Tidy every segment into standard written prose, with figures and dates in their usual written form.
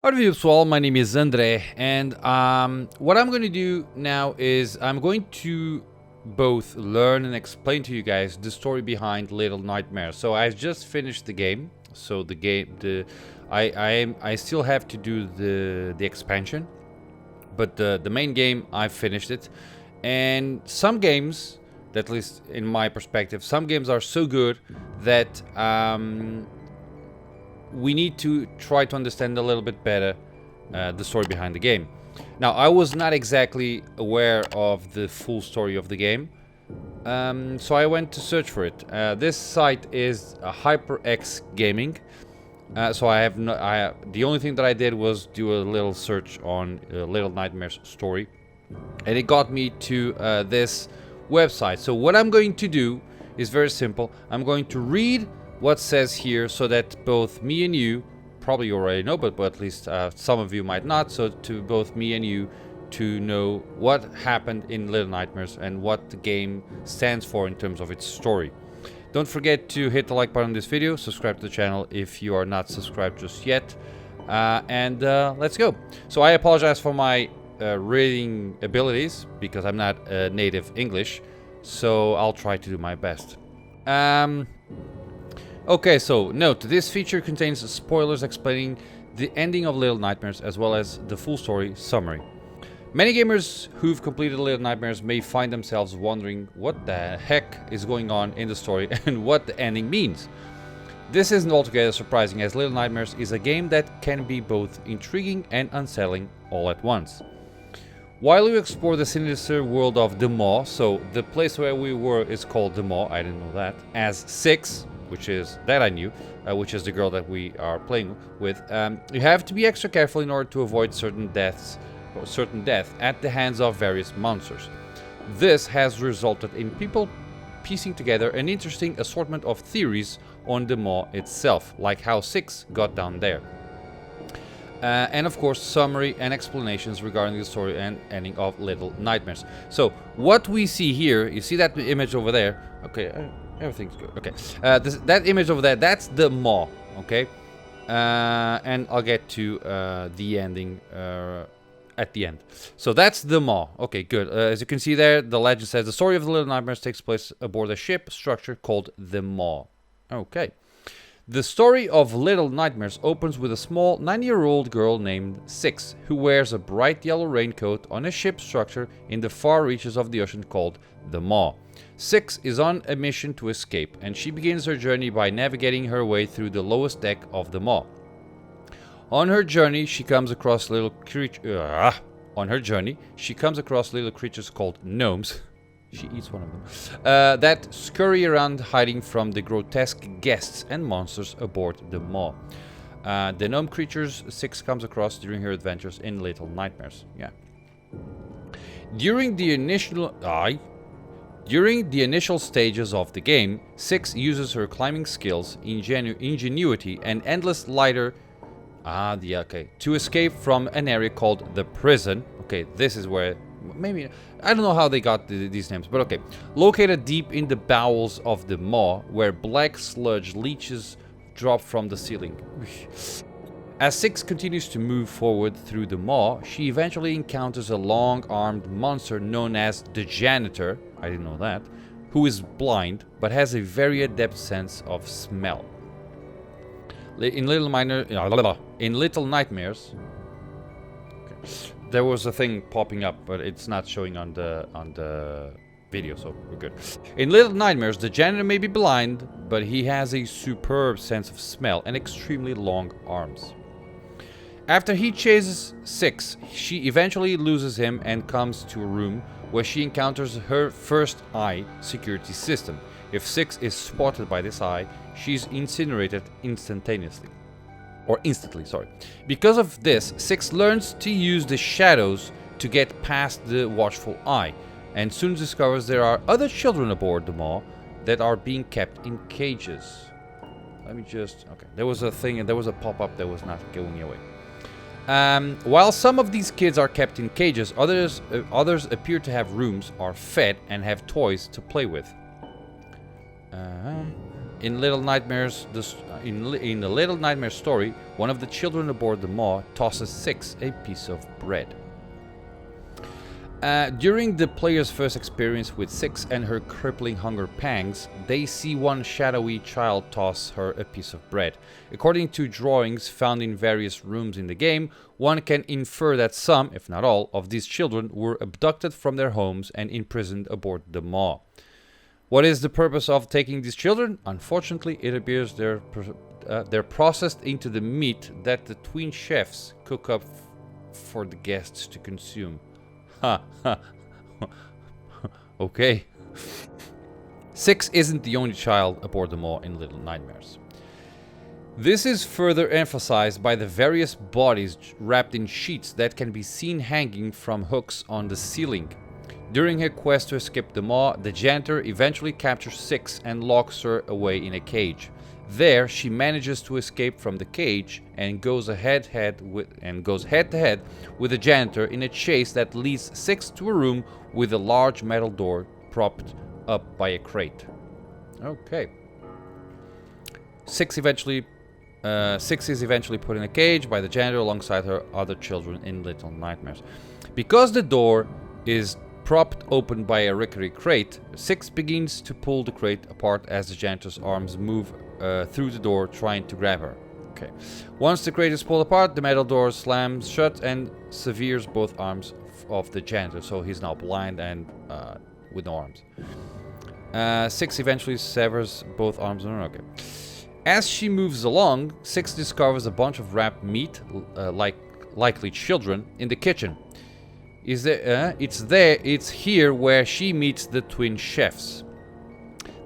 Hello pessoal, my name is André, and what I'm going to do now is I'm going to both learn and explain to you guys the story behind Little Nightmares. So I just finished the game, so I still have to do the expansion, but the main game I finished it, and some games, at least in my perspective, some games are so good that we need to try to understand a little bit better the story behind the game. Now, I was not exactly aware of the full story of the game, so I went to search for it. This site is HyperX Gaming, so the only thing that I did was do a little search on Little Nightmares story, and it got me to this website. So what I'm going to do is very simple. I'm going to read what says here so that both me and you, probably you already know, but at least some of you might not, so to both me and you to know what happened in Little Nightmares and what the game stands for in terms of its story. Don't forget to hit the like button on this video, subscribe to the channel if you are not subscribed just yet, and let's go. So I apologize for my reading abilities because I'm not native English, so I'll try to do my best. Okay, so note, this feature contains spoilers explaining the ending of Little Nightmares as well as the full story summary. Many gamers who've completed Little Nightmares may find themselves wondering what the heck is going on in the story and what the ending means. This isn't altogether surprising, as Little Nightmares is a game that can be both intriguing and unsettling all at once. While you explore the sinister world of the Maw, so the place where we were is called the Maw, I didn't know that, as Six, which is, that I knew, which is the girl that we are playing with, you have to be extra careful in order to avoid certain death at the hands of various monsters. This has resulted in people piecing together an interesting assortment of theories on the Maw itself, like how Six got down there. And of course, summary and explanations regarding the story and ending of Little Nightmares. So, what we see here, you see that image over there, okay, everything's good. Okay, that image over there, that's the Maw. Okay, and I'll get to the ending at the end. So that's the Maw. Okay, good. As you can see there, the legend says the story of the Little Nightmares takes place aboard a ship structure called the Maw. Okay. The story of Little Nightmares opens with a small 9-year-old girl named Six, who wears a bright yellow raincoat on a ship structure in the far reaches of the ocean called the Maw. Six is on a mission to escape, and she begins her journey by navigating her way through the lowest deck of the Maw. On her journey, she comes across little creatures called gnomes. She eats one of them. That scurry around hiding from the grotesque guests and monsters aboard the Maw. The gnome creatures Six comes across during her adventures in Little Nightmares. Yeah. During the initial stages of the game, Six uses her climbing skills, ingenuity, and endless lighter to escape from an area called the prison. Okay, this is where maybe I don't know how they got these names, but okay. Located deep in the bowels of the Maw, where black sludge leeches drop from the ceiling. As Six continues to move forward through the Maw, she eventually encounters a long-armed monster known as the Janitor, I didn't know that, who is blind but has a very adept sense of smell. In Little Nightmares, there was a thing popping up, but it's not showing on the video, so we're good. In Little Nightmares, the janitor may be blind, but he has a superb sense of smell and extremely long arms. After he chases Six, she eventually loses him and comes to a room where she encounters her first eye security system. If Six is spotted by this eye, she's incinerated instantly. Because of this, Six learns to use the shadows to get past the watchful eye, and soon discovers there are other children aboard the Maw that are being kept in cages. Okay, there was a thing and there was a pop-up that was not going away. While some of these kids are kept in cages, others appear to have rooms, are fed, and have toys to play with. In Little Nightmares, in the Little Nightmares story, one of the children aboard the Maw tosses Six a piece of bread. During the player's first experience with Six and her crippling hunger pangs, they see one shadowy child toss her a piece of bread. According to drawings found in various rooms in the game, one can infer that some, if not all, of these children were abducted from their homes and imprisoned aboard the Maw. What is the purpose of taking these children? Unfortunately, it appears they're processed into the meat that the twin chefs cook up for the guests to consume. Ha ha. Okay. Six isn't the only child aboard the Maw in Little Nightmares. This is further emphasized by the various bodies wrapped in sheets that can be seen hanging from hooks on the ceiling. During her quest to escape the Maw, the janitor eventually captures Six and locks her away in a cage. There, she manages to escape from the cage and goes head to head with the janitor in a chase that leads Six to a room with a large metal door propped up by a crate. Okay. Six is eventually put in a cage by the janitor alongside her other children in Little Nightmares. Because the door is propped open by a rickety crate, Six begins to pull the crate apart as the janitor's arms move through the door, trying to grab her. Okay. Once the crate is pulled apart, the metal door slams shut and severs both arms of the janitor, so he's now blind and with no arms. Six eventually severs both arms. Okay. As she moves along, Six discovers a bunch of wrapped meat, likely children, in the kitchen. It's here where she meets the twin chefs.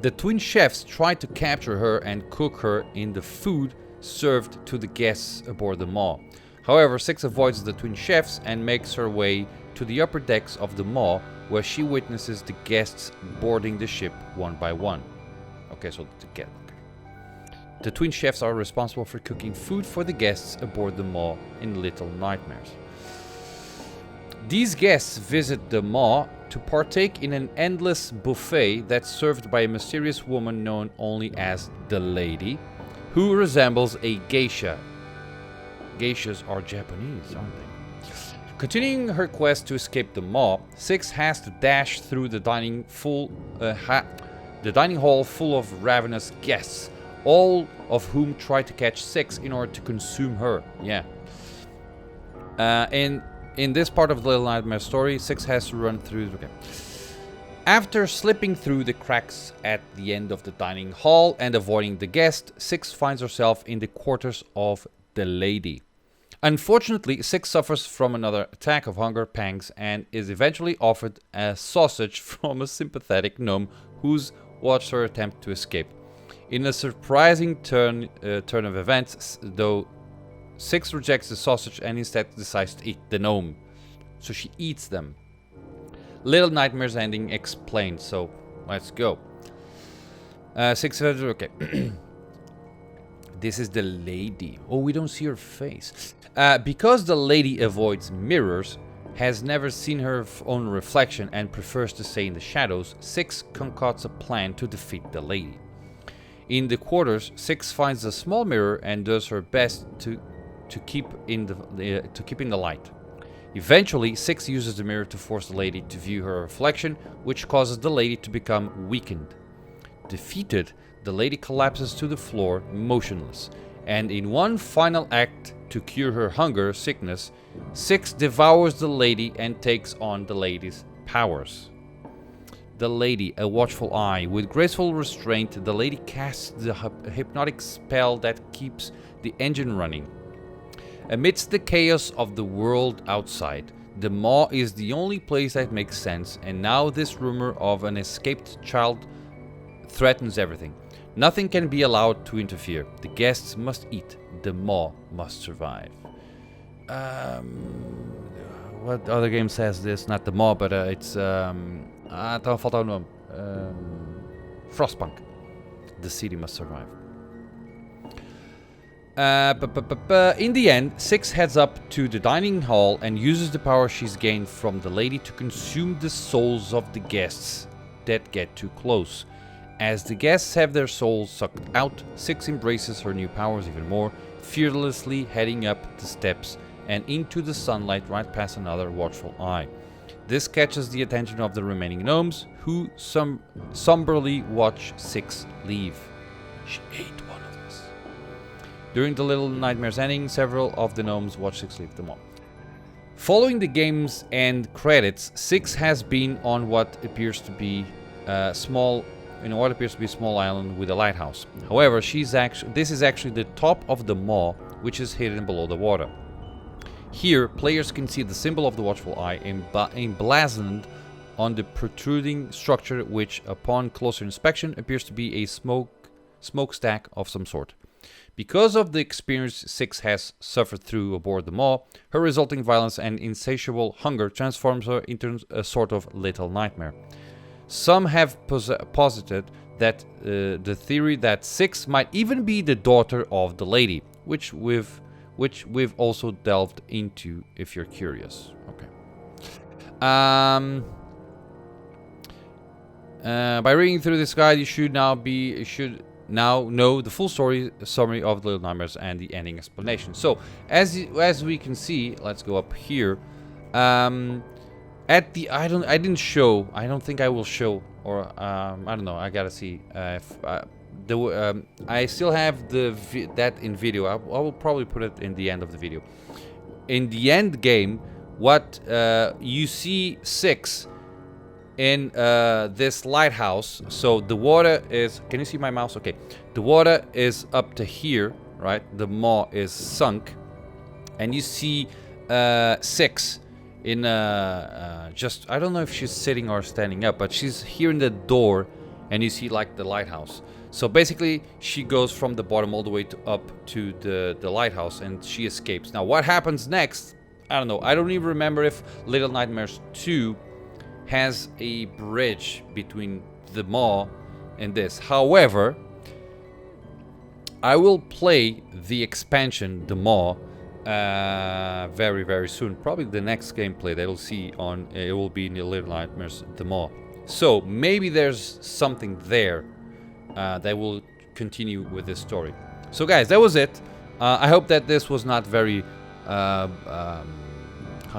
The twin chefs try to capture her and cook her in the food served to the guests aboard the Maw. However, Six avoids the twin chefs and makes her way to the upper decks of the Maw, where she witnesses the guests boarding the ship one by one. Okay, so the twin chefs are responsible for cooking food for the guests aboard the Maw in Little Nightmares. These guests visit the Maw to partake in an endless buffet that's served by a mysterious woman known only as the Lady, who resembles a geisha. Geishas are Japanese, aren't they? Continuing her quest to escape the Maw, Six has to dash through the dining hall full of ravenous guests, all of whom try to catch Six in order to consume her. Yeah. In this part of the Little Nightmare story, Six has to run through. Okay. After slipping through the cracks at the end of the dining hall and avoiding the guest, Six finds herself in the quarters of the Lady. Unfortunately, Six suffers from another attack of hunger pangs and is eventually offered a sausage from a sympathetic gnome who's watched her attempt to escape. In a surprising turn of events, though, Six rejects the sausage and instead decides to eat the gnome. So she eats them. Little Nightmares ending explained, so let's go. Six, okay. This is the Lady. Oh, we don't see her face. Because the Lady avoids mirrors, has never seen her own reflection and prefers to stay in the shadows, Six concocts a plan to defeat the Lady. In the quarters, Six finds a small mirror and does her best to keep in the light. Eventually, Six uses the mirror to force the Lady to view her reflection, which causes the Lady to become weakened. Defeated, the Lady collapses to the floor, motionless, and in one final act to cure her hunger sickness, Six devours the Lady and takes on the Lady's powers. The Lady, a watchful eye. With graceful restraint, the Lady casts the hypnotic spell that keeps the engine running. Amidst the chaos of the world outside, the Maw is the only place that makes sense, and now this rumor of an escaped child threatens everything. Nothing can be allowed to interfere. The guests must eat. The Maw must survive. What other game says this? Not the Maw, but it's... dan valt ook nog... Frostpunk. The city must survive. In the end, Six heads up to the dining hall and uses the power she's gained from the Lady to consume the souls of the guests that get too close. As the guests have their souls sucked out, Six embraces her new powers even more, fearlessly heading up the steps and into the sunlight right past another watchful eye. This catches the attention of the remaining gnomes, who somberly watch Six leave. She ate one of us. During the Little Nightmares ending, several of the gnomes watch Six leave them all. Following the game's end credits, Six has been on what appears to be a small island with a lighthouse. However, this is actually the top of the maw, which is hidden below the water. Here, players can see the symbol of the watchful eye emblazoned on the protruding structure, which, upon closer inspection, appears to be a smokestack of some sort. Because of the experience Six has suffered through aboard the maw, her resulting violence and insatiable hunger transforms her into a sort of little nightmare. Some have posited that the theory that Six might even be the daughter of the lady, which we've also delved into if you're curious. Okay. By reading through this guide, you should now know the full summary of the Little Nightmares and the ending explanation. So as we can see, let's go up here. I don't think I will show, or I don't know. I gotta see if I still have that in video. I will probably put it in the end of the video. In the end game, what you see Six in this lighthouse. So the water is. Can you see my mouse? Okay, the water is up to here, right? The maw is sunk, and you see Six in just, I don't know if she's sitting or standing up, but she's here in the door, and you see like the lighthouse. So basically she goes from the bottom all the way up to the lighthouse, and she escapes. Now what happens next, I don't know. I don't even remember if Little Nightmares 2 has a bridge between the maw and this. However, I will play the expansion, the maw, very soon. Probably the next gameplay that you'll see on it will be in the Little Nightmares the maw. So maybe there's something there that will continue with this story. So guys, that was it. I hope that this was not very how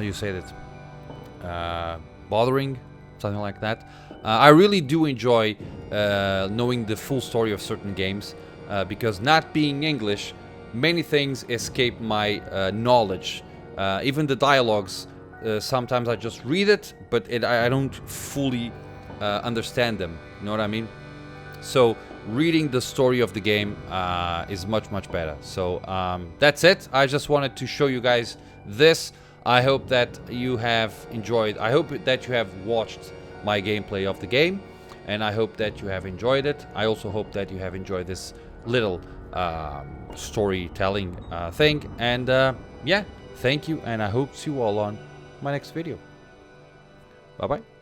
you say that, bothering, something like that. I really do enjoy knowing the full story of certain games, because not being English, many things escape my knowledge. Even the dialogues, sometimes I just read it, but I don't fully understand them. You know what I mean? So reading the story of the game is much better. So that's it. I just wanted to show you guys this. I hope that you have enjoyed. I hope that you have watched my gameplay of the game, and I hope that you have enjoyed it. I also hope that you have enjoyed this little storytelling thing. And yeah, thank you, and I hope to see you all on my next video. Bye bye.